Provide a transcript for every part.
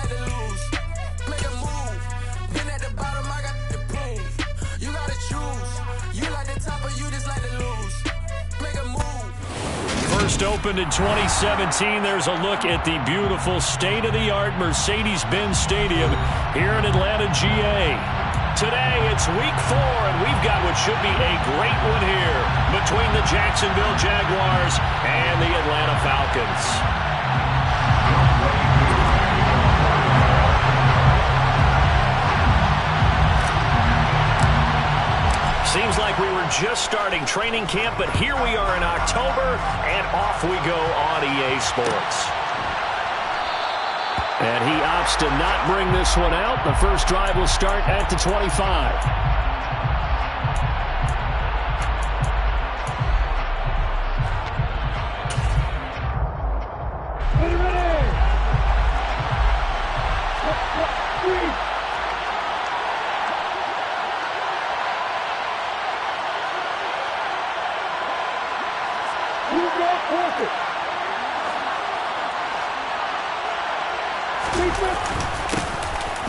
like to lose. Make a move. Been at the bottom, I got to prove. You gotta choose. You like the top or you just like to lose. Make a move. First opened in 2017. There's a look at the beautiful state-of-the-art Mercedes-Benz Stadium here in Atlanta, GA. Today, it's week 4, and we've got what should be a great one here between the Jacksonville Jaguars and the Atlanta Falcons. Seems like we were just starting training camp, but here we are in October, and off we go on EA Sports. And he opts to not bring this one out. The first drive will start at the 25.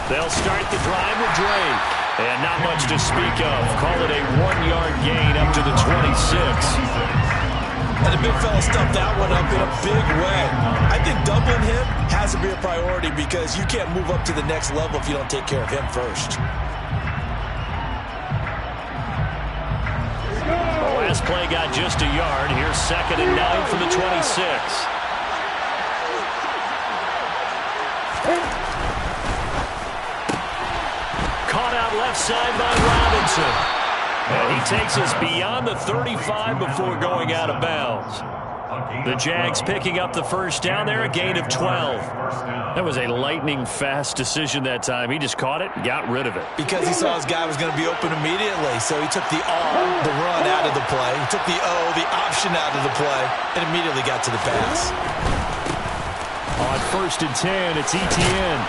They'll start the drive with Drake. And not much to speak of. Call it a 1-yard gain up to the 26. And the big fella stuffed that one up in a big way. I think doubling him has to be a priority because you can't move up to the next level if you don't take care of him first. The last play got just a yard. Here's 2nd and 9 for the 26. Caught out left side by Robinson. And he takes us beyond the 35 before going out of bounds. The Jags picking up the first down there, a gain of 12. That was a lightning-fast decision that time. He just caught it and got rid of it. Because he saw his guy was going to be open immediately, so he took the R, the run, out of the play. He took the O, the option, out of the play, and immediately got to the pass. On 1st and 10, it's Etienne.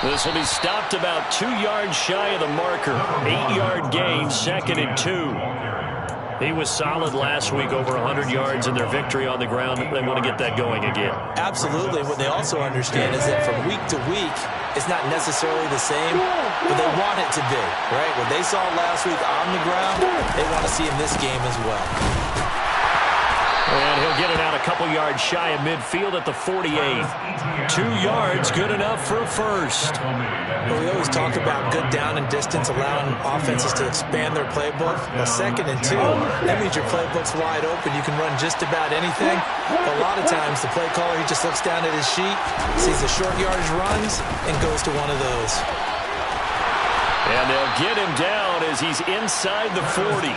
This will be stopped about 2 yards shy of the marker. 8-yard gain, 2nd and 2. He was solid last week, over 100 yards in their victory on the ground. They want to get that going again. Absolutely. What they also understand is that from week to week, it's not necessarily the same, but they want it to be, right? What they saw last week on the ground, they want to see in this game as well. And he'll get it out a couple yards shy of midfield at the 48. 2 yards, good enough for a first. Well, we always talk about good down and distance, allowing offenses to expand their playbook. Well, 2nd and 2, that means your playbook's wide open. You can run just about anything. But a lot of times, the play caller, he just looks down at his sheet, sees the short yardage runs, and goes to one of those. And they'll get him down as he's inside the 40.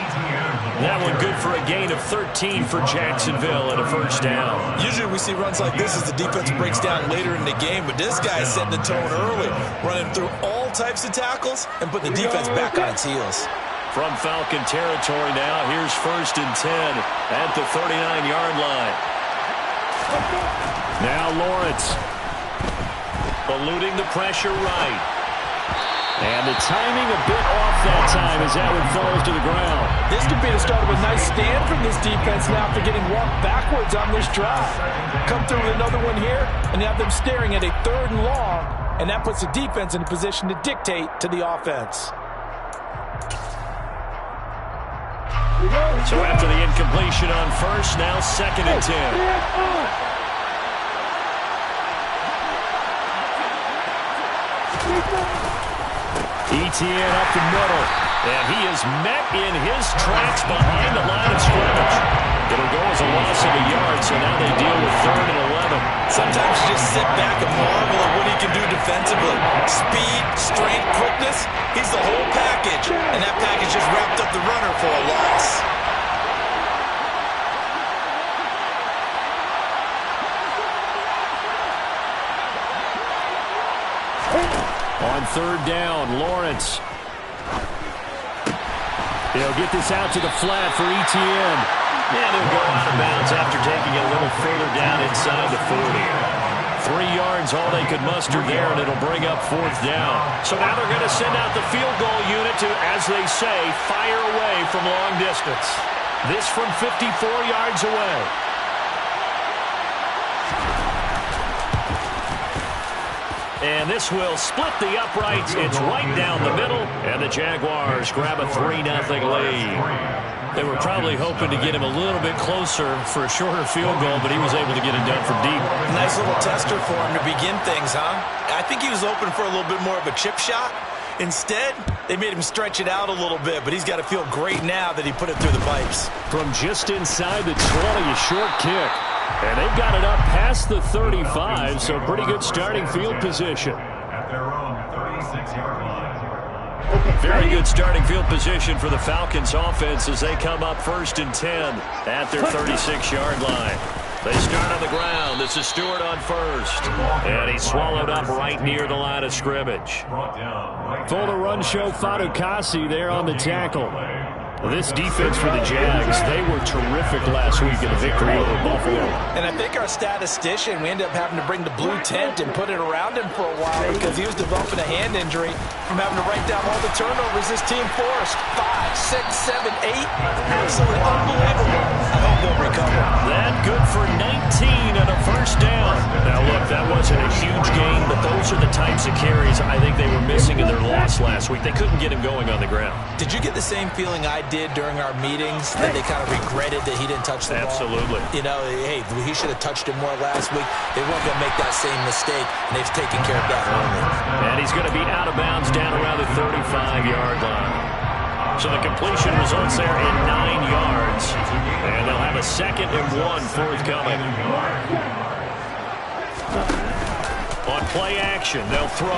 That one good for a gain of 13 for Jacksonville and a first down. Usually we see runs like this as the defense breaks down later in the game, but this guy is setting the tone early, running through all types of tackles and putting the defense back on its heels. From Falcon territory now, here's 1st and 10 at the 39-yard line. Now Lawrence eluding the pressure right. And the timing a bit off that time as that one falls to the ground. This could be the start of a nice stand from this defense now after getting walked backwards on this drive. Come through with another one here and have them staring at a 3rd and long, and that puts the defense in a position to dictate to the offense. So after the incompletion on first, now 2nd and 10. Etienne up the middle, and he is met in his tracks behind the line of scrimmage. It'll go as a loss of a yard, so now they deal with 3rd and 11. Sometimes you just sit back and marvel at what he can do defensively. Speed, strength, quickness, he's the whole package, and that package just wrapped up the runner for a loss. On 3rd down, Lawrence. They'll get this out to the flat for Etienne. And he'll go out of bounds after taking it a little further down inside the 40. 3 yards, all they could muster there, and it'll bring up 4th down. So now they're going to send out the field goal unit to, as they say, fire away from long distance. This from 54 yards away. And this will split the uprights. It's right down the middle, and the Jaguars grab a 3-0 lead. They were probably hoping to get him a little bit closer for a shorter field goal, but he was able to get it done from deep. Nice little tester for him to begin things, huh? I think he was hoping for a little bit more of a chip shot. Instead, they made him stretch it out a little bit, but he's got to feel great now that he put it through the pipes. From just inside the 20, a short kick. And they've got it up past the 35, so pretty good starting field position. At their own 36-yard line. Very good starting field position for the Falcons offense as they come up 1st and 10 at their 36-yard line. They start on the ground. This is Stewart on first. And he's swallowed up right near the line of scrimmage. Full to run show Fatukasi there on the tackle. This defense for the Jags, they were terrific last week in the victory over Buffalo. And I think our statistician, we ended up having to bring the blue tent and put it around him for a while because he was developing a hand injury from having to write down all the turnovers this team forced. 5, 6, 7, 8. Absolutely unbelievable. I hope they'll recover. That good for 19 and a first down. Now, look, that wasn't a huge gain, but those are the types of carries I think they were missing in their loss last week. They couldn't get him going on the ground. Did you get the same feeling I did during our meetings that they kind of regretted that he didn't touch the ball? Absolutely. You know, hey, he should have touched it more last week. They weren't going to make that same mistake, and they've taken care of that early. And he's going to be out of bounds down around the 35-yard line. So the completion results there in 9 yards. And they'll have a 2nd and 1 forthcoming. On play action, they'll throw.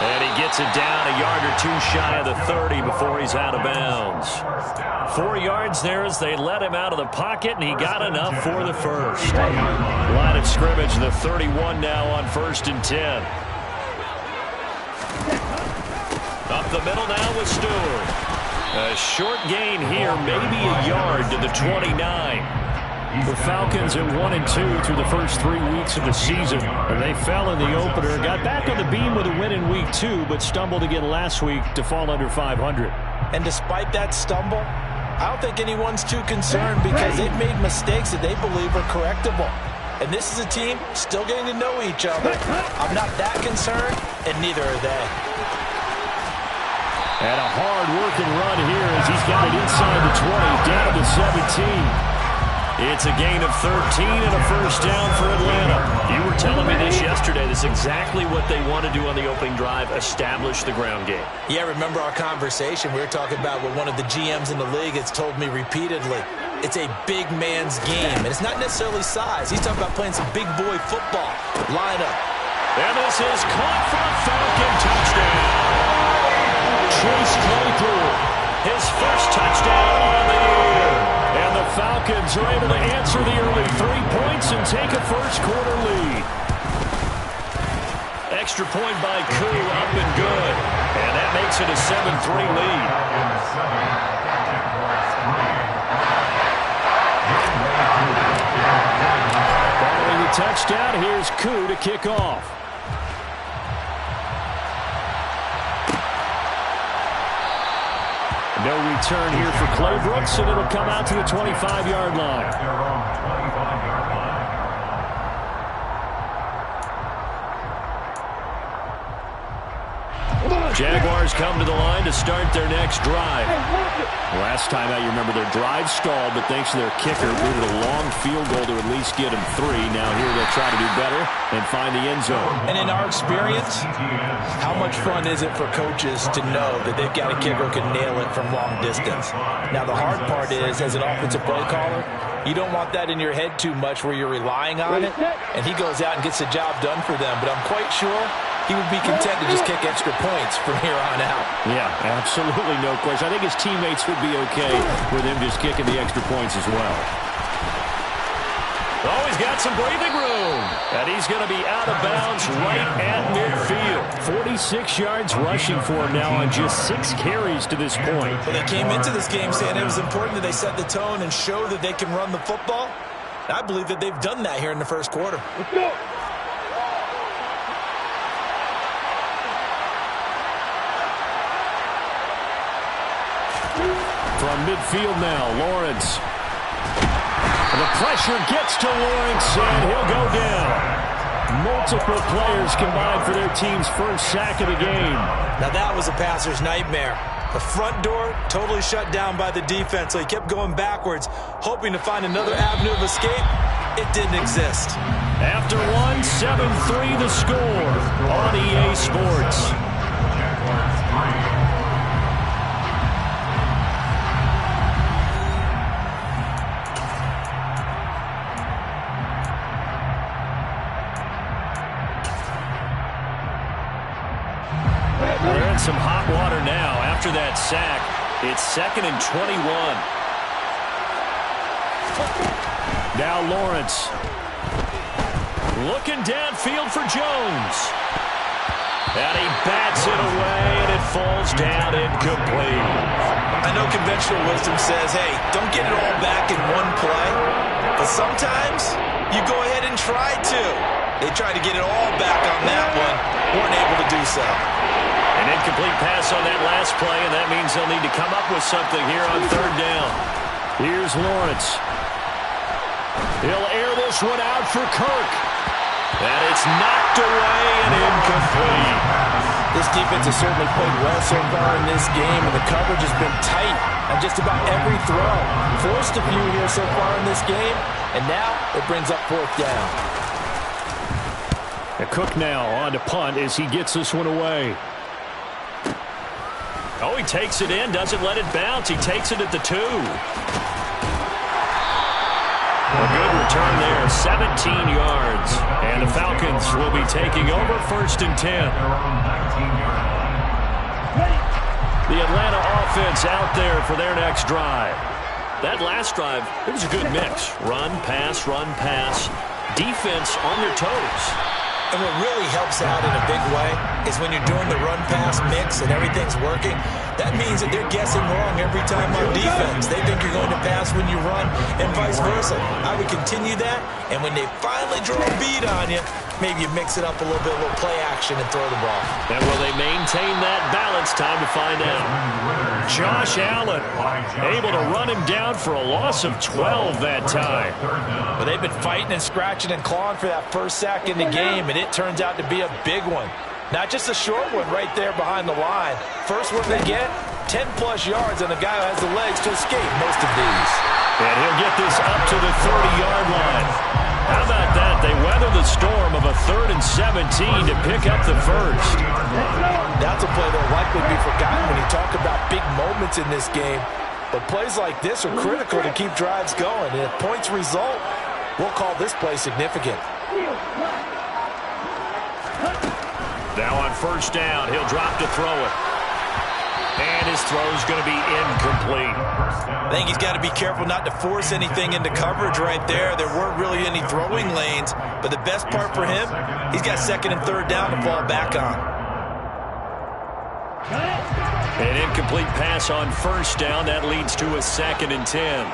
And he gets it down a yard or 2 shy of the 30 before he's out of bounds. 4 yards there as they let him out of the pocket, and he got enough for the first. Line of scrimmage, the 31 now on 1st and 10. Up the middle now with Stewart. A short gain here, maybe a yard to the 29. The Falcons at 1-2 through the first 3 weeks of the season. And they fell in the opener, got back on the beam with a win in week 2, but stumbled again last week to fall under 500. And despite that stumble, I don't think anyone's too concerned because they've made mistakes that they believe are correctable. And this is a team still getting to know each other. I'm not that concerned, and neither are they. And a hard-working run here as he's got it inside the 20, down to 17. It's a gain of 13 and a first down for Atlanta. You were telling me this yesterday. This is exactly what they want to do on the opening drive, establish the ground game. Yeah, remember our conversation? We were talking about what one of the GMs in the league has told me repeatedly. It's a big man's game, and it's not necessarily size. He's talking about playing some big boy football. Line up. And this is caught for a Falcon touchdown. Chase Claypool, his first touchdown on the year. And the Falcons are able to answer the early 3 points and take a first-quarter lead. Extra point by Koo, up and good. And that makes it a 7-3 lead. Following the touchdown, here's Koo to kick off. No return here for Clay Brooks, and it'll come out to the 25-yard line. Jaguars come to the line to start their next drive. Last time out, you remember their drive stalled, but thanks to their kicker, needed a long field goal to at least get them 3. Now here they'll try to do better and find the end zone. And in our experience, how much fun is it for coaches to know that they've got a kicker who can nail it from long distance? Now the hard part is, as an offensive play caller, you don't want that in your head too much where you're relying on it, and he goes out and gets the job done for them. But I'm quite sure he would be content to just kick extra points from here on out. Yeah, absolutely no question. I think his teammates would be okay with him just kicking the extra points as well. Oh, he's got some breathing room. And he's going to be out of bounds right at midfield. 46 yards rushing for him now on just 6 carries to this point. Well, they came into this game saying it was important that they set the tone and show that they can run the football. I believe that they've done that here in the first quarter. Let's go. From midfield now, Lawrence. And The pressure gets to Lawrence, and he'll go down. Multiple players combined for their team's first sack of the game. Now that was a passer's nightmare. The front door totally shut down by the defense, so he kept going backwards, hoping to find another avenue of escape. It didn't exist. After one, 7-3 the score on EA Sports. They're in some hot water now. After that sack, it's 2nd and 21. Now Lawrence. Looking downfield for Jones. And he bats it away, and it falls down incomplete. I know conventional wisdom says, hey, don't get it all back in one play. But sometimes you go ahead and try to. They tried to get it all back on that one. Weren't able to do so. An incomplete pass on that last play, and that means they'll need to come up with something here on 3rd down. Here's Lawrence. He'll air this one out for Kirk. And it's knocked away and incomplete. This defense has certainly played well so far in this game, and the coverage has been tight on just about every throw. Forced a few here so far in this game, and now it brings up 4th down. Cook now on to punt as he gets this one away. Oh, he takes it in, doesn't let it bounce. He takes it at the 2. A good return there, 17 yards. And the Falcons will be taking over 1st and 10. The Atlanta offense out there for their next drive. That last drive, it was a good mix. Run, pass, defense on their toes. And what really helps out in a big way is when you're doing the run-pass mix and everything's working, that means that they're guessing wrong every time on defense. They think you're going to pass when you run and vice versa. I would continue that, and when they finally draw a beat on you, maybe you mix it up a little bit, a little play action, and throw the ball. And will they maintain that balance? Time to find out. Josh Allen able to run him down for a loss of 12 that time. But they've been fighting and scratching and clawing for that first sack in the game, and it turns out to be a big one. Not just a short one right there behind the line. First one they get, 10-plus yards, and the guy who has the legs to escape most of these. And he'll get this up to the 30-yard line. How about that? They weather the storm of a 3rd and 17 to pick up the first. That's a play that will likely be forgotten when you talk about big moments in this game. But plays like this are critical to keep drives going. And if points result, we'll call this play significant. Now on 1st down, he'll drop to throw it. And his throw's going to be incomplete. I think he's got to be careful not to force anything into coverage right there. There weren't really any throwing lanes, but the best part for him, he's got 2nd and 3rd down to fall back on. An incomplete pass on 1st down. That leads to a 2nd and 10.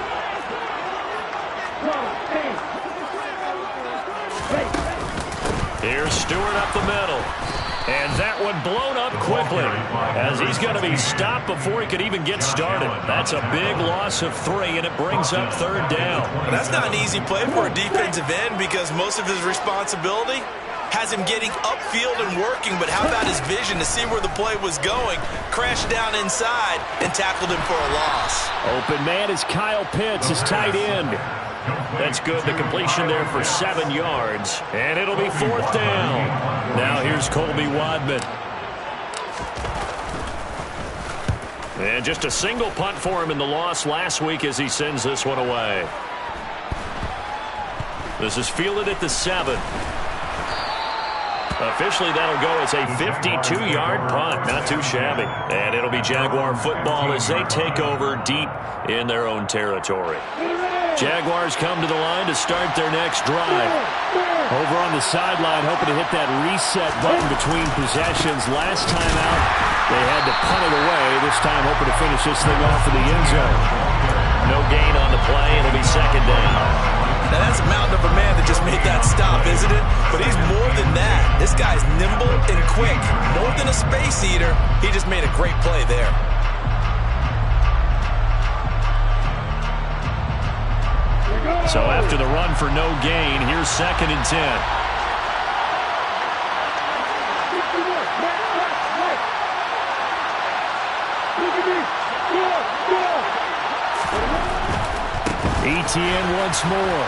Here's Stewart up the middle. And that one blown up quickly as he's going to be stopped before he could even get started. That's a big loss of 3, and it brings up 3rd down. Well, that's not an easy play for a defensive end because most of his responsibility has him getting upfield and working, but how about his vision to see where the play was going, crashed down inside, and tackled him for a loss. Open man is Kyle Pitts, his tight end. That's good. The completion there for 7 yards. And it'll be 4th down. Now here's Colby Wadman. And just a single punt for him in the loss last week as he sends this one away. This is fielded at the 7. Officially, that'll go as a 52-yard punt. Not too shabby. And it'll be Jaguar football as they take over deep in their own territory. Jaguars come to the line to start their next drive. Over on the sideline, hoping to hit that reset button between possessions. Last time out, they had to punt it away. This time, hoping to finish this thing off in the end zone. No gain on the play. It'll be 2nd down. Now, that's a mountain of a man that just made that stop, isn't it? But he's more than that. This guy's nimble and quick. More than a space eater, he just made a great play there. So after the run for no gain, here's 2nd and 10. Etienne once more.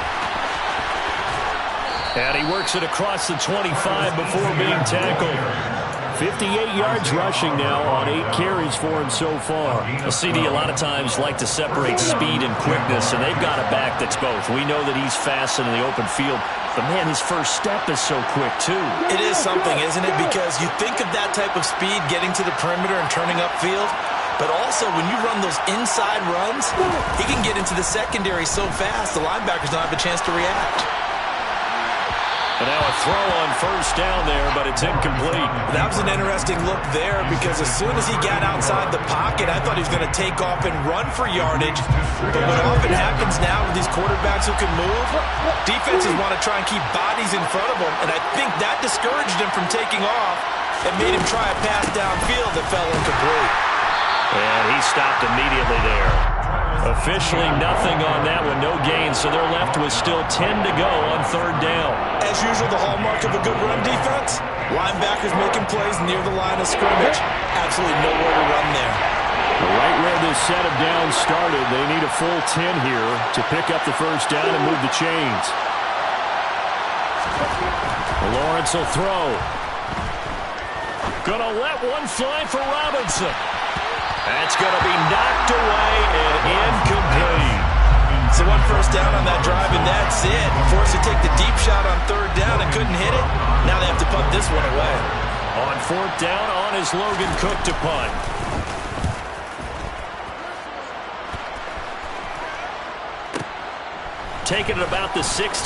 And he works it across the 25 before being tackled. 58 yards rushing now on 8 carries for him so far. Well, CD a lot of times like to separate speed and quickness, and they've got a back that's both. We know that he's fast in the open field, but, man, his first step is so quick, too. It is something, isn't it? Because you think of that type of speed getting to the perimeter and turning upfield, but also when you run those inside runs, he can get into the secondary so fast the linebackers don't have a chance to react. And now a throw on first down there, but it's incomplete. That was an interesting look there because as soon as he got outside the pocket, I thought he was going to take off and run for yardage. But what often happens now with these quarterbacks who can move, defenses want to try and keep bodies in front of them, and I think that discouraged him from taking off and made him try a pass downfield that fell incomplete. And he stopped immediately there. Officially nothing on that one, no gain, so they're left with still 10 to go on 3rd down. As usual, the hallmark of a good run defense, linebackers making plays near the line of scrimmage. Absolutely nowhere to run there. Right where this set of downs started, they need a full 10 here to pick up the first down and move the chains. Lawrence will throw. Gonna let one fly for Robinson. That's going to be knocked away and incomplete. So 1 first down on that drive, and that's it. Forced to take the deep shot on 3rd down and couldn't hit it. Now they have to punt this one away. On 4th down, on is Logan Cook to punt. Taking it about the 16.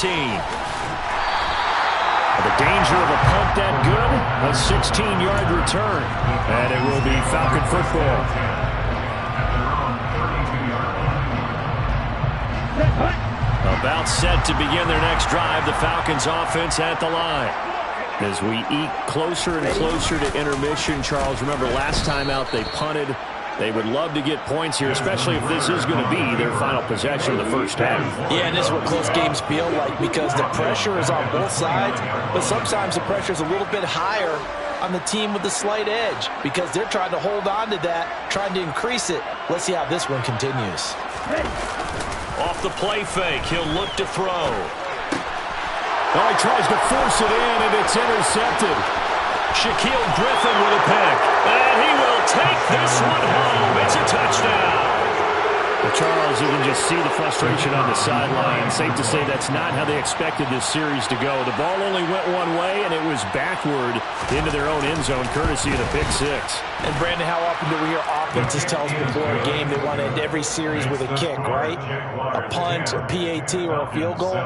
The danger of a punt that good, a 16-yard return. And it will be Falcon football. About set to begin their next drive, the Falcons offense at the line. As we eke closer and closer to intermission, Charles, remember last time out they punted. They would love to get points here, especially if this is going to be their final possession of the first half. Yeah, and this is what close games feel like because the pressure is on both sides, but sometimes the pressure is a little bit higher on the team with the slight edge because they're trying to hold on to that, trying to increase it. Let's see how this one continues. Off the play fake, he'll look to throw. Oh, he tries to force it in, and it's intercepted. Shaquille Griffin with a pick. And he will take this one home. It's a touchdown. Well, Charles, you can just see the frustration on the sideline. Safe to say that's not how they expected this series to go. The ball only went one way, and it was backward into their own end zone, courtesy of the pick six. And, Brandon, how often do we hear offenses tell us before a game they want to end every series with a kick, right? A punt, a PAT, or a field goal.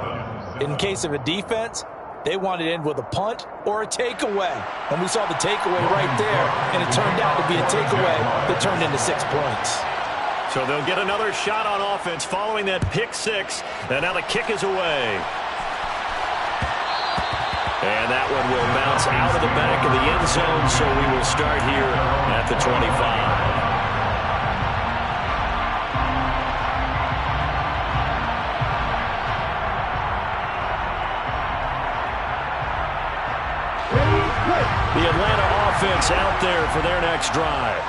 In case of a defense, they wanted to end with a punt or a takeaway. And we saw the takeaway right there, and it turned out to be a takeaway that turned into 6 points. So they'll get another shot on offense following that pick six. And now the kick is away. And that one will bounce out of the back of the end zone, so we will start here at the 25. The Atlanta offense out there for their next drive.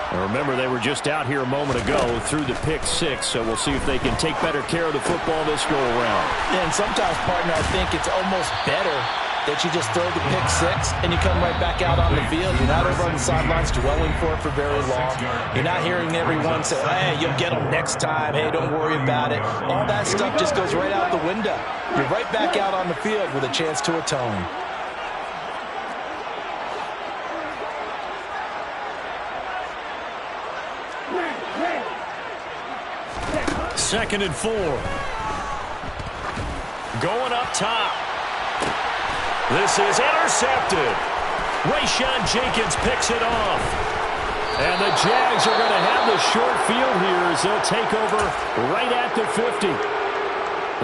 And remember, they were just out here a moment ago through the pick six, so we'll see if they can take better care of the football this go-around. Yeah, and sometimes, partner, I think it's almost better that you just throw the pick six and you come right back out on the field. You're not over on the sidelines dwelling for it for very long. You're not hearing everyone say, hey, you'll get them next time. Hey, don't worry about it. All that stuff just goes right out the window. You're right back out on the field with a chance to atone. Second and 4. Going up top. This is intercepted. Rayshawn Jenkins picks it off. And the Jags are going to have the short field here as they'll take over right at the 50.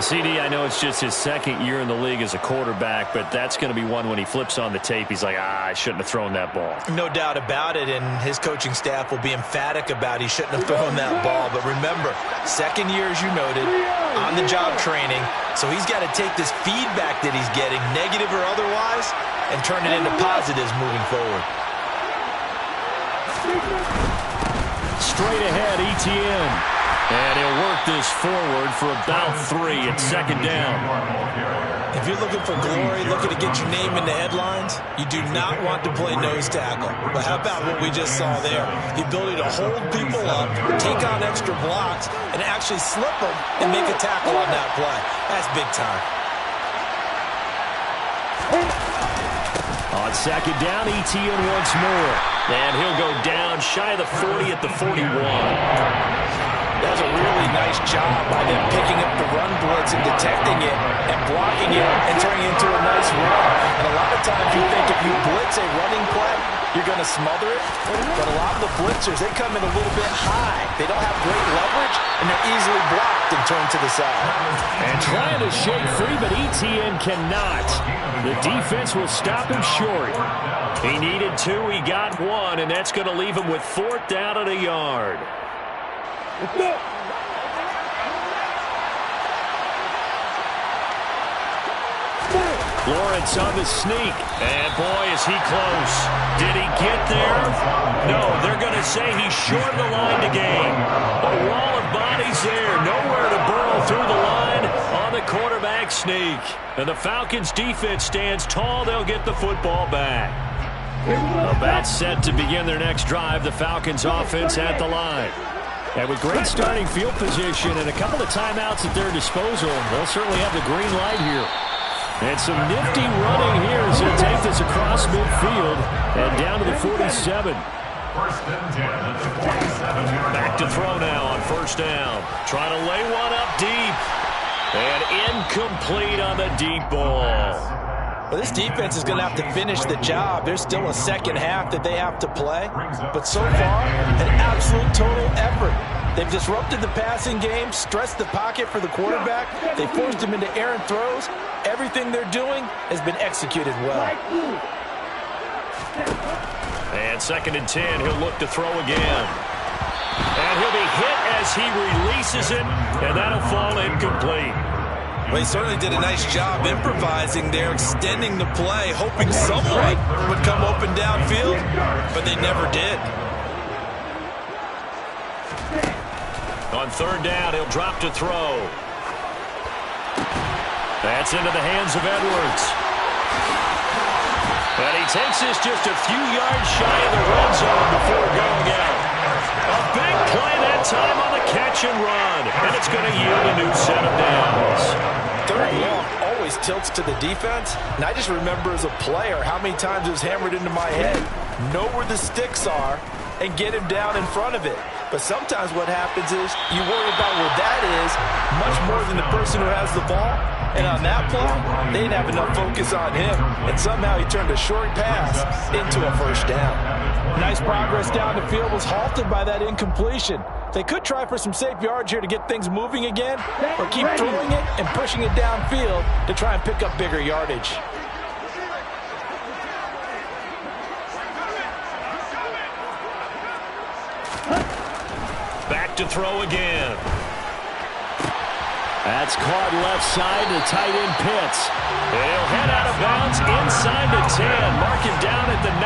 CD, I know it's just his second year in the league as a quarterback, but that's going to be one when he flips on the tape, he's like, I shouldn't have thrown that ball. No doubt about it, and his coaching staff will be emphatic about he shouldn't have thrown that ball. But remember, second year, as you noted, on-the-job training, so he's got to take this feedback that he's getting, negative or otherwise, and turn it into positives moving forward. Straight ahead, Etienne. And he'll work this forward for about 3 at second down. If you're looking for glory, looking to get your name in the headlines, you do not want to play nose tackle. But how about what we just saw there? The ability to hold people up, take on extra blocks, and actually slip them and make a tackle on that play. That's big time. On second down, Etienne once more. And he'll go down shy of the 40 at the 41. That's a really nice job by them picking up the run blitz and detecting it and blocking it and turning it into a nice run. And a lot of times you think if you blitz a running play, you're going to smother it. But a lot of the blitzers, they come in a little bit high. They don't have great leverage, and they're easily blocked and turned to the side. And trying to shake free, but Etienne cannot. The defense will stop him short. He needed 2, he got 1, and that's going to leave him with 4th down and a yard. Lawrence on the sneak, and boy, is he close. Did he get there? No, they're going to say he's short of the line to gain. A wall of bodies there, nowhere to burrow through the line on the quarterback sneak. And the Falcons defense stands tall, they'll get the football back. The bats set to begin their next drive, the Falcons offense at the line. And with great starting field position and a couple of timeouts at their disposal, they'll certainly have the green light here. And some nifty running here as they take this across midfield and down to the 47. First and 10 at the 47-yard line. Back to throw now on first down. Trying to lay one up deep. And incomplete on the deep ball. Well, this defense is going to have to finish the job. There's still a second half that they have to play. But so far, an absolute total effort. They've disrupted the passing game, stressed the pocket for the quarterback. They forced him into errant throws. Everything they're doing has been executed well. And second and 10, he'll look to throw again. And he'll be hit as he releases it, and that'll fall incomplete. Well, he certainly did a nice job improvising there, extending the play, hoping someone would come open downfield, but they never did. On third down, he'll drop to throw. That's into the hands of Edwards. And he takes this just a few yards shy of the red zone before going out. A big play that time on the catch and run. And it's going to yield a new set of downs. Third and long always tilts to the defense. And I just remember as a player how many times it was hammered into my head. Know where the sticks are and get him down in front of it. But sometimes what happens is you worry about where that is much more than the person who has the ball. And on that play, they didn't have enough focus on him. And somehow he turned a short pass into a first down. Nice progress down the field was halted by that incompletion. They could try for some safe yards here to get things moving again, or keep throwing it and pushing it downfield to try and pick up bigger yardage. Back to throw again. That's caught left side to tight end Pitts. He'll head out of bounds inside the 10. Mark him down at the 9.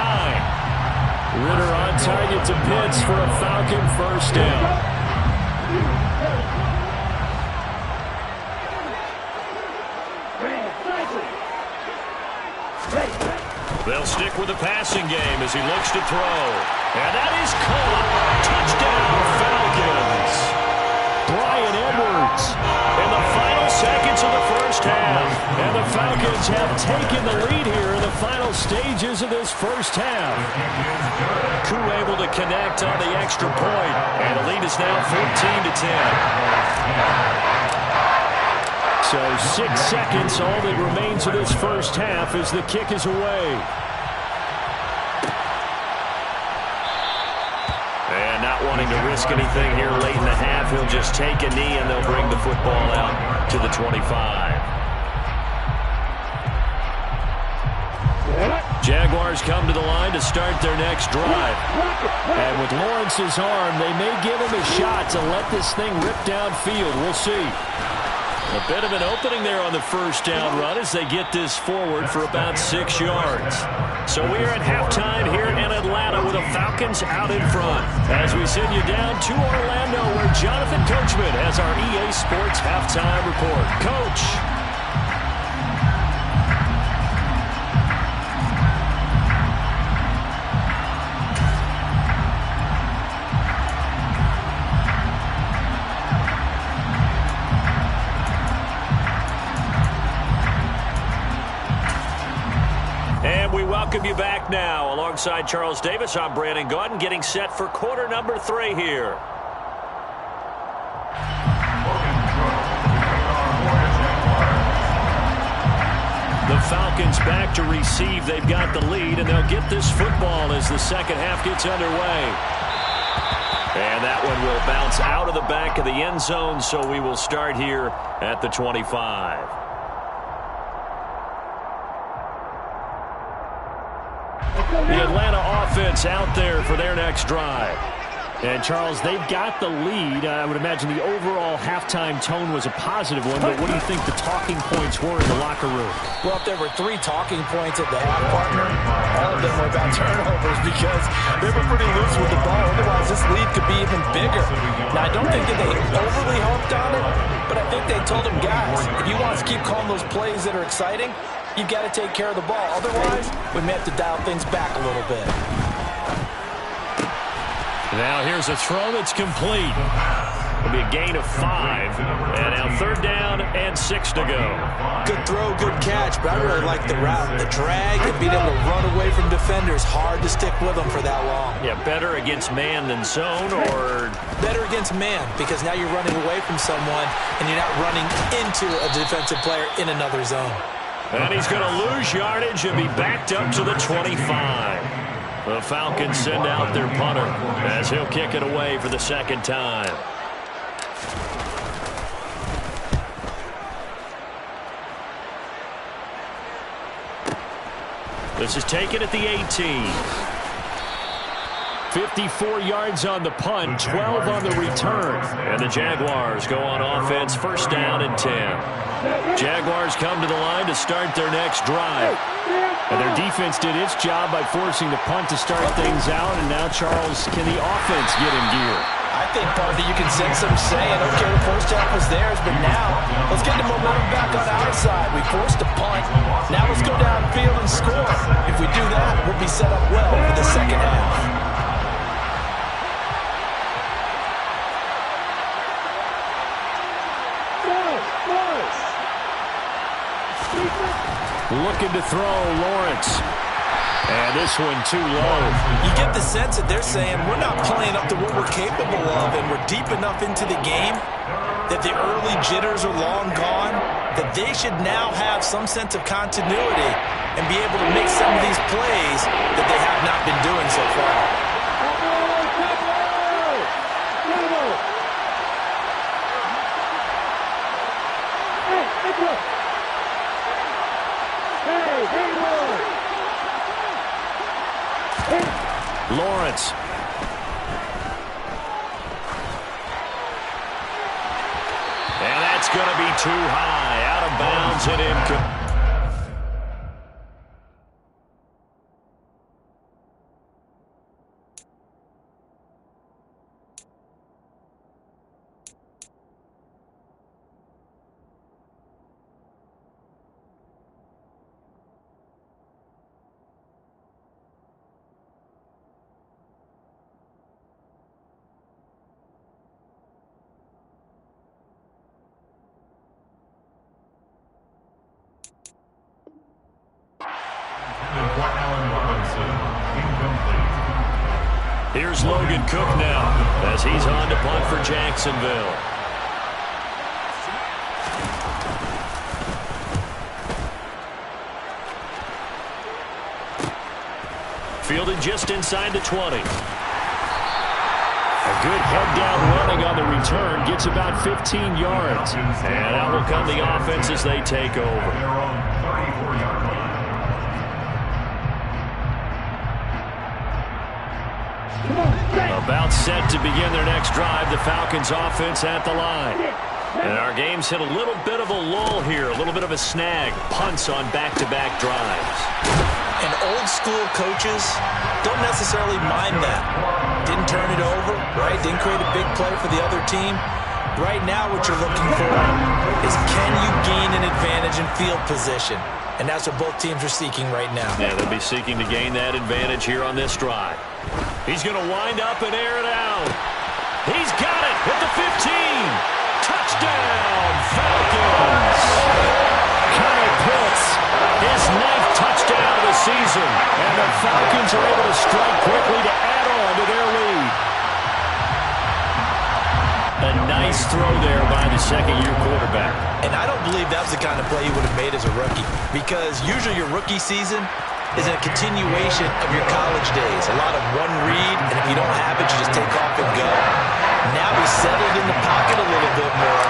Ritter on target to Pitts for a Falcon first down. They'll stick with the passing game as he looks to throw. And that is caught. Touchdown, Falcons. Bryan Edwards in the final seconds of the first half. And the Falcons have taken the lead here in the final stages of this first half. Koo able to connect on the extra point. And the lead is now 14-10. So 6 seconds, all that remains of this first half as the kick is away. And not not wanting to risk anything here late in the half. He'll just take a knee, and they'll bring the football out to the 25. Jaguars come to the line to start their next drive. And with Lawrence's arm, they may give him a shot to let this thing rip downfield. We'll see. A bit of an opening there on the first down run as they get this forward for about 6 yards. So we are at halftime here in Atlanta with the Falcons out in front. As we send you down to Orlando, where Jonathan Coachman has our EA Sports halftime report. Coach. Welcome you back now. Alongside Charles Davis, I'm Brandon Gaudin, getting set for quarter number 3 here. The Falcons back to receive. They've got the lead, and they'll get this football as the second half gets underway. And that one will bounce out of the back of the end zone, so we will start here at the 25. The Atlanta offense out there for their next drive. And, Charles, they've got the lead. I would imagine the overall halftime tone was a positive one, but what do you think the talking points were in the locker room? Well, if there were 3 talking points at the half, partner, all of them were about turnovers because they were pretty loose with the ball. Otherwise, this lead could be even bigger. Now, I don't think that they overly harped on it, but I think they told them, guys, if you want us to keep calling those plays that are exciting, you've got to take care of the ball. Otherwise, we may have to dial things back a little bit. Now here's a throw that's complete. It'll be a gain of 5. And now 3rd down and 6 to go. Good throw, good catch, but I really like the route. The drag and being able to run away from defenders. Hard to stick with them for that long. Yeah, better against man than zone, or? Better against man, because now you're running away from someone and you're not running into a defensive player in another zone. And he's going to lose yardage and be backed up to the 25. The Falcons send out their punter as he'll kick it away for the second time. This is taken at the 18. 54 yards on the punt, 12 on the return. And the Jaguars go on offense, 1st down and 10. Jaguars come to the line to start their next drive. And their defense did its job by forcing the punt to start things out. And now, Charles, can the offense get in gear? I think, Bobby, you can sense them saying, okay, the first half was theirs, but now let's get the momentum back on our side. We forced a punt. Now let's go downfield and score. If we do that, we'll be set up well for the second half. Looking to throw, Lawrence. And this one too low. You get the sense that they're saying we're not playing up to what we're capable of, and we're deep enough into the game that the early jitters are long gone, that they should now have some sense of continuity and be able to make some of these plays that they have not been doing so far. Lawrence. And that's going to be too high. Out of bounds and incomplete. Here's Logan Cook now as he's on to punt for Jacksonville. Fielded just inside the 20. Good head-down running on the return. Gets about 15 yards. And out will come the offense as they take over. About set to begin their next drive. The Falcons offense at the line. And our game's hit a little bit of a lull here. A little bit of a snag. Punts on back-to-back drives. And old-school coaches don't necessarily mind that. Didn't turn it over, right? Didn't create a big play for the other team. Right now what you're looking for is can you gain an advantage in field position? And that's what both teams are seeking right now. Yeah, they'll be seeking to gain that advantage here on this drive. He's going to wind up and air it out. He's got it at the 15. Touchdown, Falcons. Kyle Pitts, his 9th touchdown of the season. And the Falcons are able to strike quickly to add on to their lead. A nice throw there by the second-year quarterback. And I don't believe that was the kind of play he would have made as a rookie, because usually your rookie season is a continuation of your college days. A lot of one read, and if you don't have it, you just take off and go. Now he's settled in the pocket a little bit more,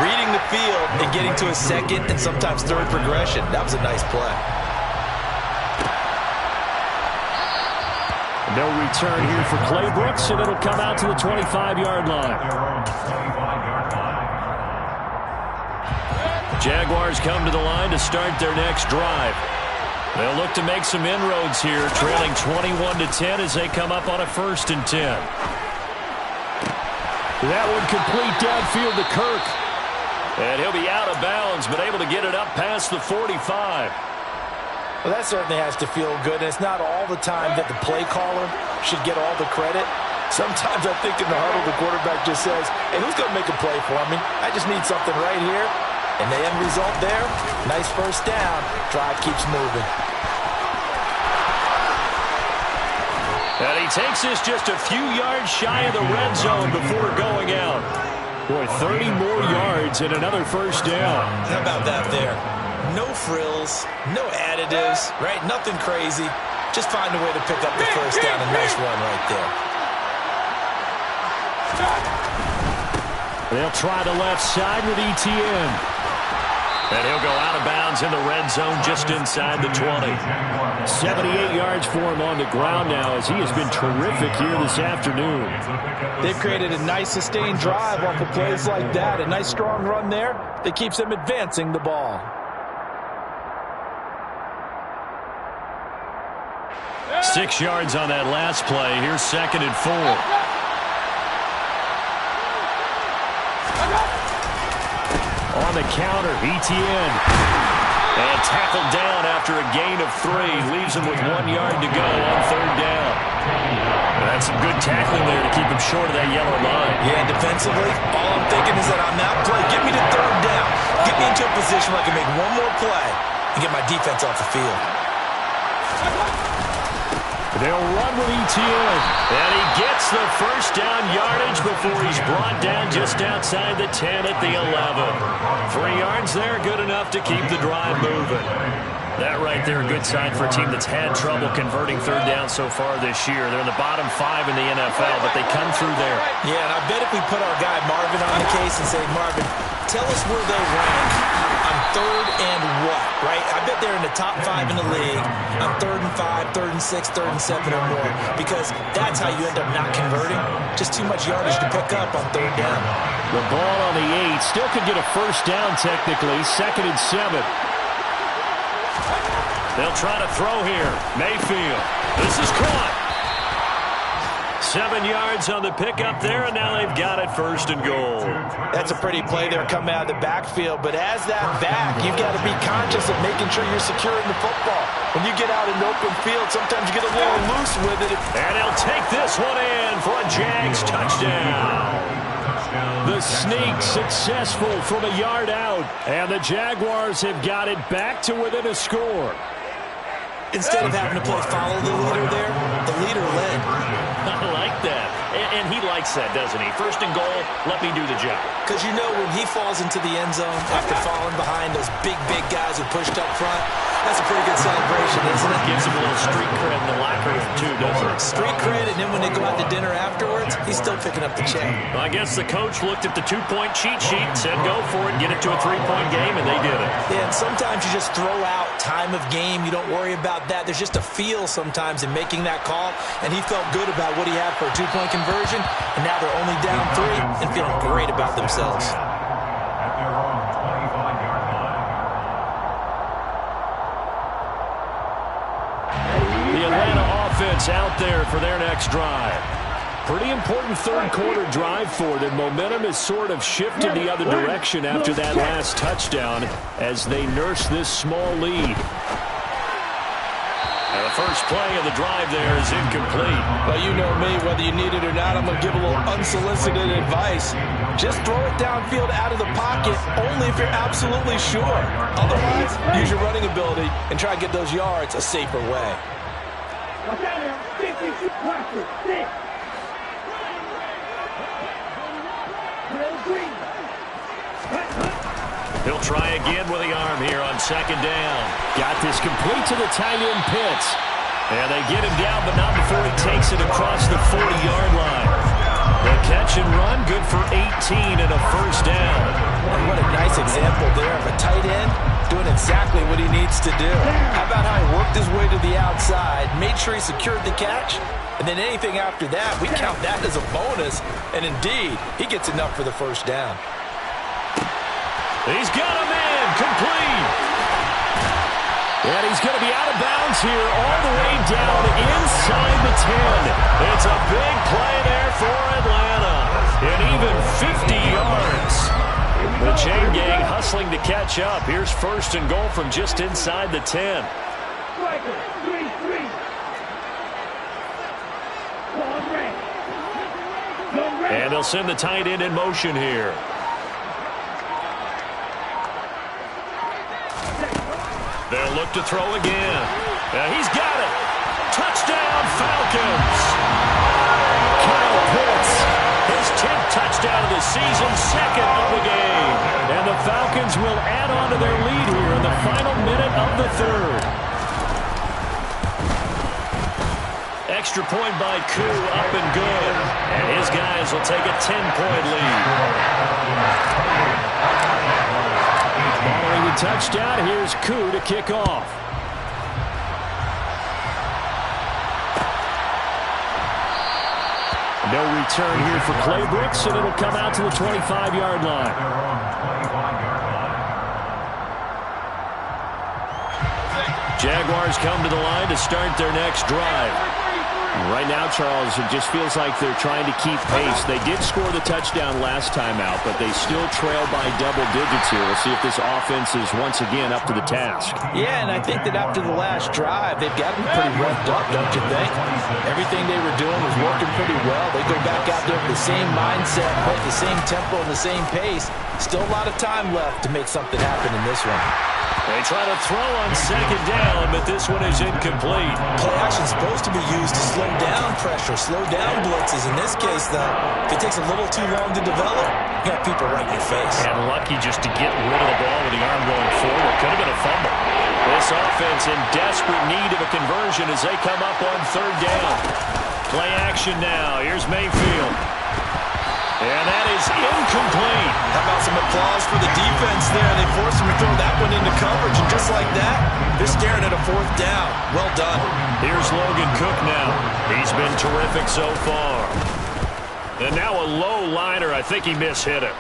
reading the field and getting to a second and sometimes third progression. That was a nice play. No return here for Clay Brooks, and it'll come out to the 25-yard line. Jaguars come to the line to start their next drive. They'll look to make some inroads here, trailing 21-10 as they come up on a 1st and 10. That one complete downfield to Kirk. And he'll be out of bounds, but able to get it up past the 45. Well, that certainly has to feel good, and it's not all the time that the play caller should get all the credit. Sometimes I think in the huddle the quarterback just says, hey, who's going to make a play for me? I just need something right here. And the end result there, nice first down. Drive keeps moving. And he takes this just a few yards shy of the red zone before going out. Boy, 30 more yards and another first down. How about that there? No frills, no additives, right? Nothing crazy. Just find a way to pick up the first down. A nice run right there. They'll try the left side with ETN. And he'll go out of bounds in the red zone just inside the 20. 78 yards for him on the ground now as he has been terrific here this afternoon. They've created a nice sustained drive off of plays like that. A nice strong run there that keeps them advancing the ball. 6 yards on that last play. Here's 2nd and 4. On the counter, ETN. And tackled down after a gain of 3. Leaves him with 1 yard to go on 3rd down. That's some good tackling there to keep him short of that yellow line. Yeah, defensively, all I'm thinking is that on that play, get me to 3rd down. Get me into a position where I can make one more play and get my defense off the field. They'll run with ETN. And he gets the first down yardage before he's brought down just outside the 10 at the 11. 3 yards there, good enough to keep the drive moving. That right there, a good sign for a team that's had trouble converting 3rd down so far this year. They're in the bottom 5 in the NFL, but they come through there. Yeah, and I bet if we put our guy Marvin on the case and say, Marvin, tell us where they rank on 3rd and what, right? I bet they're in the top 5 in the league on 3rd and 5, 3rd and 6, 3rd and 7 or more, because that's how you end up not converting. Just too much yardage to pick up on 3rd down. The ball on the 8, still could get a first down technically, 2nd and 7. They'll try to throw here. Mayfield. This is caught. 7 yards on the pickup there, and now they've got it 1st and goal. That's a pretty play there coming out of the backfield, but as that back, you've got to be conscious of making sure you're securing the football. When you get out in the open field, sometimes you get a little loose with it. And he'll take this one in for a Jags touchdown. The sneak successful from a yard out, and the Jaguars have got it back to within a score. Instead of having to play follow the leader there, the leader led. I like that. And he likes that, doesn't he? 1st and goal, let me do the job. Because you know when he falls into the end zone after falling behind those big guys who pushed up front, That's a pretty good celebration, isn't it? Gives him a little street cred in the locker room, too, doesn't it? Street cred, and then when they go out to dinner afterwards, he's still picking up the check. Well, I guess the coach looked at the two-point cheat sheet and said, go for it, get it to a three-point game, and they did it. Yeah, and sometimes you just throw out time of game. You don't worry about that. There's just a feel sometimes in making that call, and he felt good about what he had for a two-point conversion, and now they're only down 3 and feeling great about themselves. At their own 25-yard line. The Atlanta offense out there for their next drive. Pretty important third-quarter drive for them. Momentum has sort of shifted the other direction after that last touchdown as they nurse this small lead. And the first play of the drive there is incomplete. Well, you know me, whether you need it or not, I'm going to give a little unsolicited advice. Just throw it downfield out of the pocket, only if you're absolutely sure. Otherwise, use your running ability and try to get those yards a safer way. He'll try again with the arm here on second down. Got this complete to the tight end Pitts. And they get him down, but not before he takes it across the 40-yard line. The catch and run, good for 18 and a first down. And what a nice example there of a tight end doing exactly what he needs to do. How about how he worked his way to the outside, made sure he secured the catch, and then anything after that, we count that as a bonus. And indeed, he gets enough for the first down. He's got him in, complete. And he's going to be out of bounds here all the way down inside the 10. It's a big play there for Atlanta. And even 50 yards. The chain gang hustling to catch up. Here's first and goal from just inside the 10. And they'll send the tight end in motion here. They'll look to throw again. He's got it. Touchdown, Falcons. Kyle Pitts, his 10th touchdown of the season, second of the game. And the Falcons will add on to their lead here in the final minute of the third. Extra point by Koo, up and good. And his guys will take a 10-point lead. Following the touchdown, here's Koo to kick off. No return here for Clay Brooks, and it'll come out to the 25-yard line. Jaguars come to the line to start their next drive. Right now, Charles, it just feels like they're trying to keep pace. They did score the touchdown last time out, but they still trail by double digits here. We'll see if this offense is once again up to the task. Yeah, and I think that after the last drive, they've got to be pretty revved up, don't you think? Everything they were doing was working pretty well. They go back out there with the same mindset, play at the same tempo and the same pace. Still a lot of time left to make something happen in this one. They try to throw on second down, but this one is incomplete. Play action is supposed to be used to slow down pressure, slow down blitzes. In this case, though, if it takes a little too long to develop, you got people right in your face. And lucky just to get rid of the ball with the arm going forward. Could have been a fumble. This offense in desperate need of a conversion as they come up on third down. Play action now. Here's Mayfield. And that is incomplete. How about some applause for the defense there? They forced him to throw that one into coverage, and just like that, they're staring at a fourth down. Well done. Here's Logan Cook now. He's been terrific so far. And now a low liner. I think he mishit it.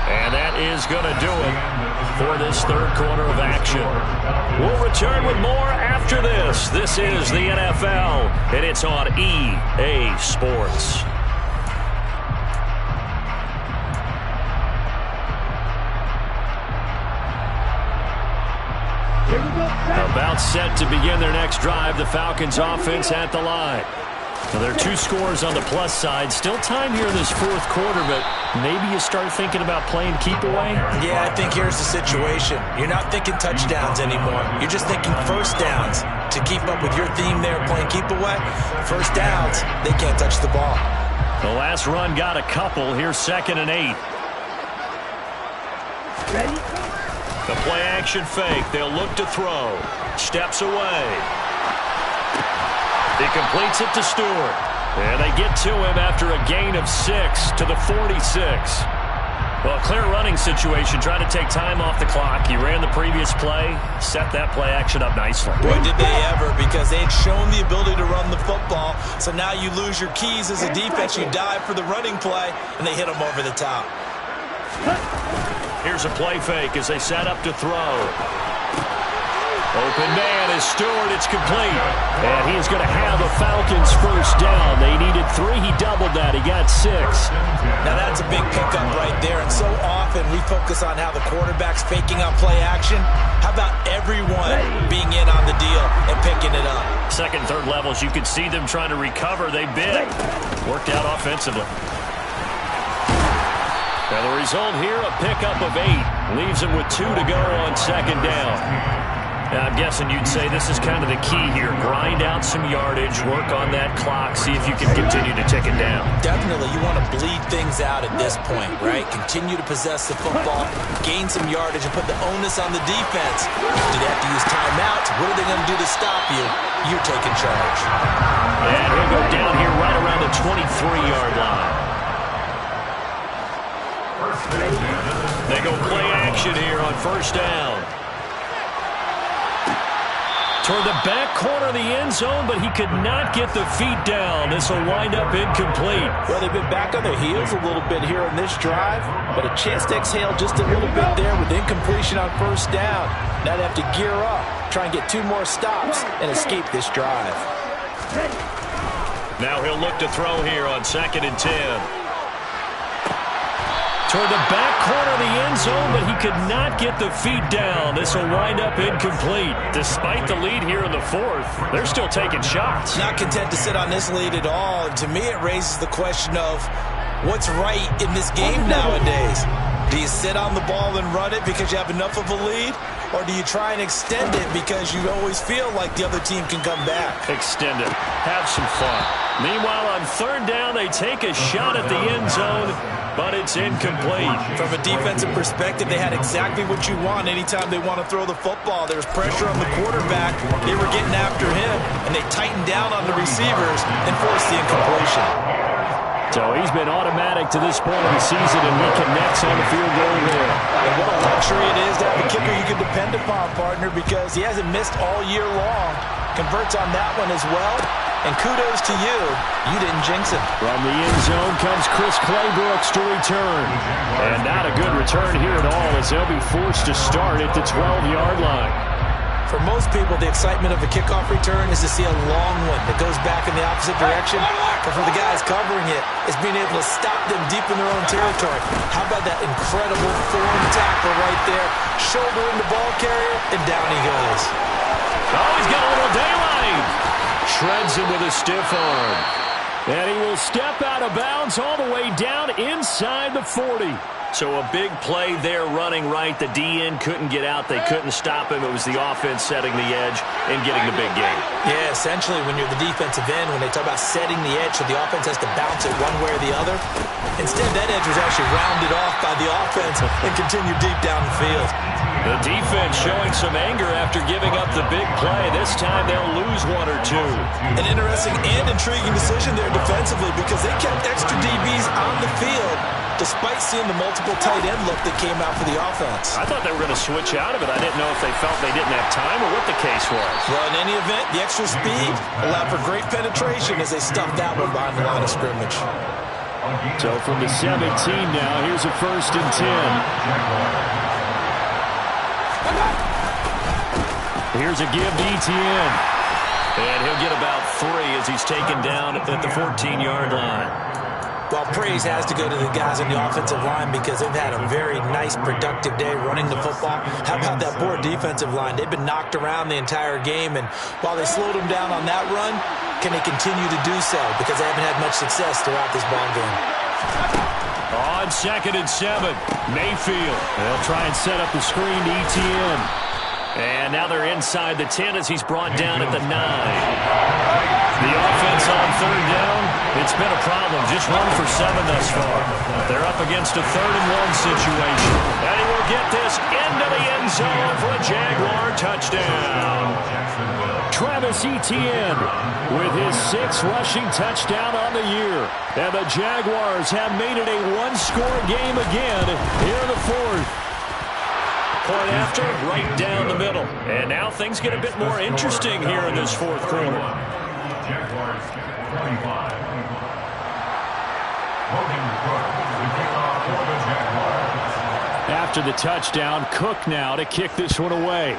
And that is going to do it for this third quarter of action. We'll return with more after this. This is the NFL, and it's on EA Sports. About set to begin their next drive, the Falcons offense at the line. Now, there are two scores on the plus side. Still time here in this fourth quarter, but maybe you start thinking about playing keep away? Yeah, I think here's the situation. You're not thinking touchdowns anymore. You're just thinking first downs. To keep up with your theme there, playing keep away, first downs, they can't touch the ball. The last run got a couple. Here's 2nd and 8. The play action fake. They'll look to throw. Steps away. He completes it to Stewart. And they get to him after a gain of 6 to the 46. Well, clear running situation. Trying to take time off the clock. He ran the previous play. Set that play action up nicely. Boy, did they ever, because they'd shown the ability to run the football. So now you lose your keys as a defense. You dive for the running play, and they hit him over the top. Here's a play fake as they set up to throw. Open man is Stewart. It's complete. And he's going to have a Falcons first down. They needed 3. He doubled that. He got 6. Now that's a big pickup right there. And so often we focus on how the quarterback's faking out play action. How about everyone being in on the deal and picking it up? Second, third levels, you could see them trying to recover. They bit. Worked out offensively. Now the result here, a pickup of 8. Leaves them with 2 to go on second down. Now, I'm guessing you'd say this is kind of the key here. Grind out some yardage, work on that clock, see if you can continue to tick it down. Definitely. You want to bleed things out at this point, right? Continue to possess the football, gain some yardage, and put the onus on the defense. Do they have to use timeouts? What are they going to do to stop you? You're taking charge. And he'll go down here right around the 23-yard line. They go play action here on first down. Toward the back corner of the end zone, but he could not get the feet down. This will wind up incomplete. Well, they've been back on their heels a little bit here in this drive, but a chance to exhale just a little bit there with incompletion on first down. Now they have to gear up, try and get 2 more stops, and escape this drive. Now he'll look to throw here on 2nd and 10. Toward the back corner of the end zone, but he could not get the feet down. This will wind up incomplete. Despite the lead here in the 4th, they're still taking shots. Not content to sit on this lead at all. And to me, it raises the question of what's right in this game nowadays. Do you sit on the ball and run it because you have enough of a lead? Or do you try and extend it because you always feel like the other team can come back? Extend it. Have some fun. Meanwhile, on 3rd down, they take a shot at the end zone, but it's incomplete. From a defensive perspective, they had exactly what you want anytime they want to throw the football. There was pressure on the quarterback. They were getting after him, and they tightened down on the receivers and forced the incompletion. So he's been automatic to this point of the season, and he connects on the field goal there. And what a luxury it is to have a kicker you can depend upon, partner, because he hasn't missed all year long. Converts on that one as well. And kudos to you. You didn't jinx him. From the end zone comes Chris Claybrooks to return. And not a good return here at all, as they'll be forced to start at the 12-yard line. For most people, the excitement of a kickoff return is to see a long one that goes back in the opposite direction. But for the guys covering it, it's being able to stop them deep in their own territory. How about that incredible form tackle right there? Shoulder in the ball carrier, and down he goes. Oh, he's got a little daylight. Shreds him with a stiff arm. And he will step out of bounds all the way down inside the 40. So a big play there running right. The DN couldn't get out. They couldn't stop him. It was the offense setting the edge and getting the big gain. Yeah, essentially when you're the defensive end, when they talk about setting the edge so the offense has to bounce it one way or the other, instead that edge was actually rounded off by the offense and continued deep down the field. The defense showing some anger after giving up the big play. This time they'll lose 1 or 2. An interesting and intriguing decision there defensively because they kept extra DBs on the field despite seeing the multiple tight end look that came out for the offense. I thought they were going to switch out of it. I didn't know if they felt they didn't have time or what the case was. Well, in any event, the extra speed allowed for great penetration as they stuffed that one behind the line of scrimmage. So from the 17 now, here's a 1st and 10. Here's a give to Etienne. And he'll get about 3 as he's taken down at the 14-yard line. Well, praise has to go to the guys on the offensive line because they've had a very nice, productive day running the football. How about that poor defensive line? They've been knocked around the entire game, and while they slowed them down on that run, can they continue to do so? Because they haven't had much success throughout this ball game. On 2nd and 7, Mayfield. They'll try and set up the screen to Etienne. And now they're inside the 10 as he's brought down at the 9. The offense on 3rd down, it's been a problem. Just 1 for 7 thus far. They're up against a 3rd and 1 situation. And he will get this into the end zone for a Jaguar touchdown. Travis Etienne with his 6th rushing touchdown on the year. And the Jaguars have made it a one-score game again here in the 4th. Point after, right down the middle. And now things get a bit more interesting here in this 4th quarter. Jaguars 45. Logan Cook to kick off for the Jaguars. After the touchdown, Cook now to kick this one away.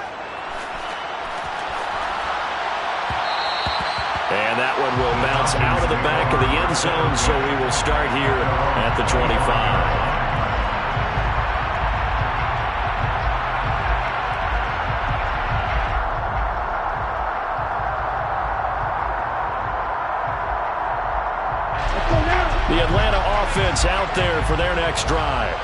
And that one will bounce out of the back of the end zone, so we will start here at the 25. The Atlanta offense out there for their next drive.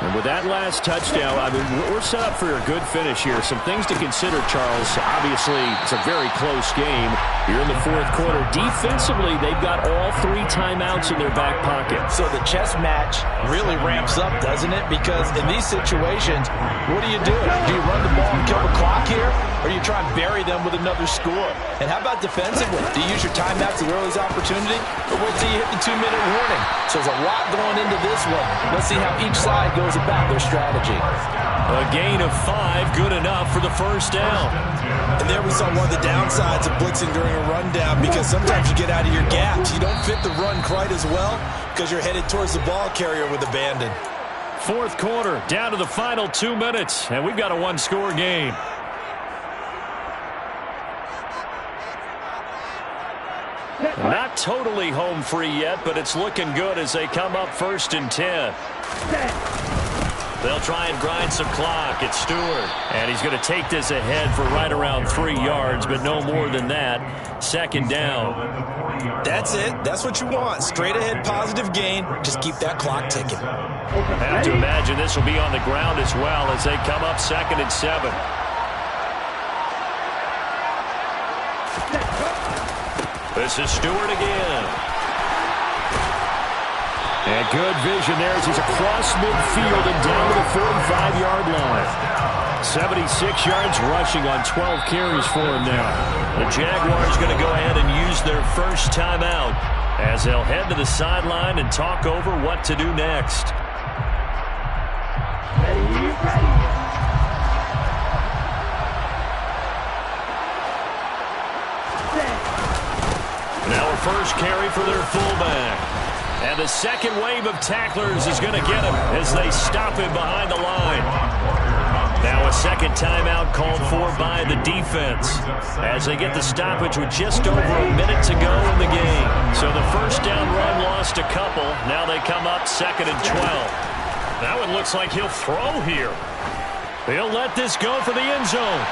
And with that last touchdown, I mean, we're set up for a good finish here. Some things to consider, Charles. Obviously, it's a very close game. You're in the 4th quarter. Defensively, they've got all 3 timeouts in their back pocket. So the chess match really ramps up, doesn't it? Because in these situations, what do you do? Do you run the ball and kill the clock here? Or do you try and bury them with another score? And how about defensively? Do you use your timeouts at the earliest opportunity? Or wait till you hit the 2-minute warning? So there's a lot going into this one. Let's see how each side goes about their strategy. A gain of 5, good enough for the first down. And there we saw one of the downsides of blitzing during a rundown, because sometimes you get out of your gaps. You don't fit the run quite as well because you're headed towards the ball carrier with abandon. 4th quarter, down to the final 2 minutes, and we've got a one-score game. Not totally home free yet, but it's looking good as they come up 1st and 10. They'll try and grind some clock. It's Stewart. And he's going to take this ahead for right around 3 yards, but no more than that. 2nd down. That's it. That's what you want. Straight ahead positive gain. Just keep that clock ticking. I have to imagine this will be on the ground as well as they come up 2nd and 7. This is Stewart again. And good vision there as he's across midfield and down to the 45-yard line. 76 yards rushing on 12 carries for him now. The Jaguars going to go ahead and use their first timeout as they'll head to the sideline and talk over what to do next. Now a first carry for their fullback. And the second wave of tacklers is going to get him as they stop him behind the line. Now a second timeout called for by the defense as they get the stoppage with just over a minute to go in the game. So the first down run lost a couple. Now they come up 2nd and 12. That one looks like he'll throw here. He'll let this go for the end zone.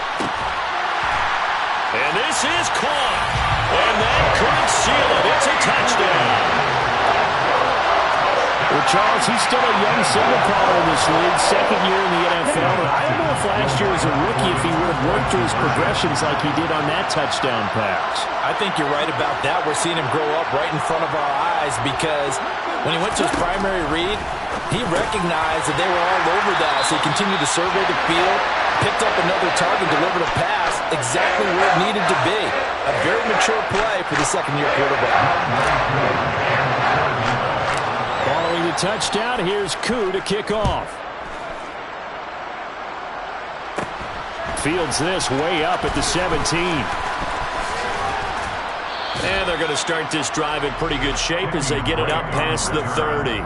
And this is caught. And that could seal it. It's a touchdown. Well, Charles, he's still a young signal caller in this league, 2nd year in the NFL. And I don't know if last year as a rookie if he would have worked through his progressions like he did on that touchdown pass. I think you're right about that. We're seeing him grow up right in front of our eyes because when he went to his primary read, he recognized that they were all over that. So he continued to survey the field, picked up another target, delivered a pass exactly where it needed to be. A very mature play for the 2nd-year quarterback. Following the touchdown, here's Koo to kick off. Fields this way up at the 17. And they're going to start this drive in pretty good shape as they get it up past the 30. The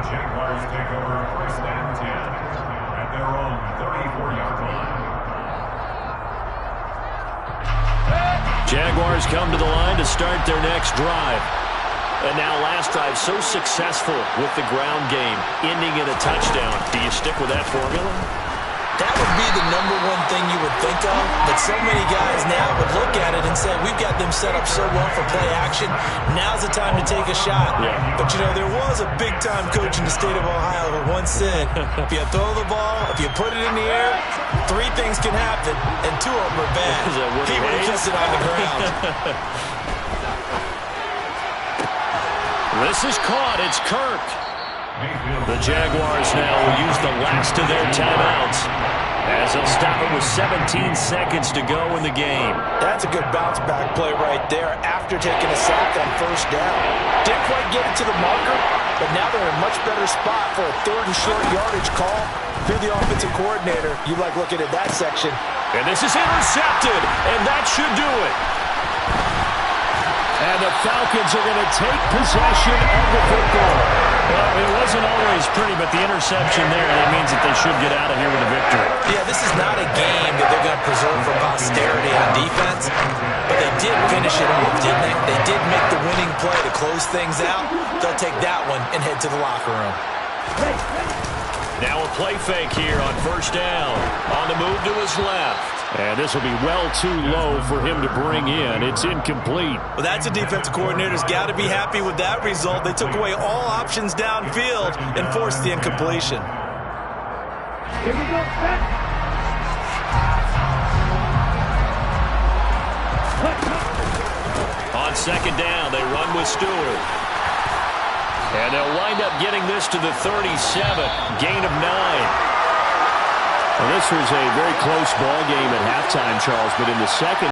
Jaguars take over 1st and 10 at their own 34-yard line. Jaguars come to the line to start their next drive. And now last drive so successful with the ground game, ending in a touchdown. Do you stick with that formula? That would be the #1 thing you would think of, but so many guys now would look at it and say, we've got them set up so well for play action, now's the time to take a shot. Yeah. But, you know, there was a big-time coach in the state of Ohio who once said, if you throw the ball, if you put it in the air, 3 things can happen, and 2 of them are bad. He would have kept it on the ground. This is caught. It's Kirk. The Jaguars now will use the last of their timeouts as they'll stop it with 17 seconds to go in the game. That's a good bounce-back play right there after taking a sack on first down. Didn't quite get it to the marker, but now they're in a much better spot for a third and short yardage call. If you're the offensive coordinator, you like looking at that section. And this is intercepted, and that should do it. And the Falcons are going to take possession of the football. Well, it wasn't always pretty, but the interception there, that means that they should get out of here with a victory. Yeah, this is not a game that they're going to preserve for posterity on defense, but they did finish it off, didn't they? They did make the winning play to close things out. They'll take that one and head to the locker room. Now a play fake here on first down. On the move to his left. And this will be well too low for him to bring in. It's incomplete. Well, that's a defensive coordinator's got to be happy with that result. They took away all options downfield and forced the incompletion. Here we go, set. On second down, they run with Stewart. And they'll wind up getting this to the 37. Gain of 9. Well, this was a very close ball game at halftime, Charles, but in the second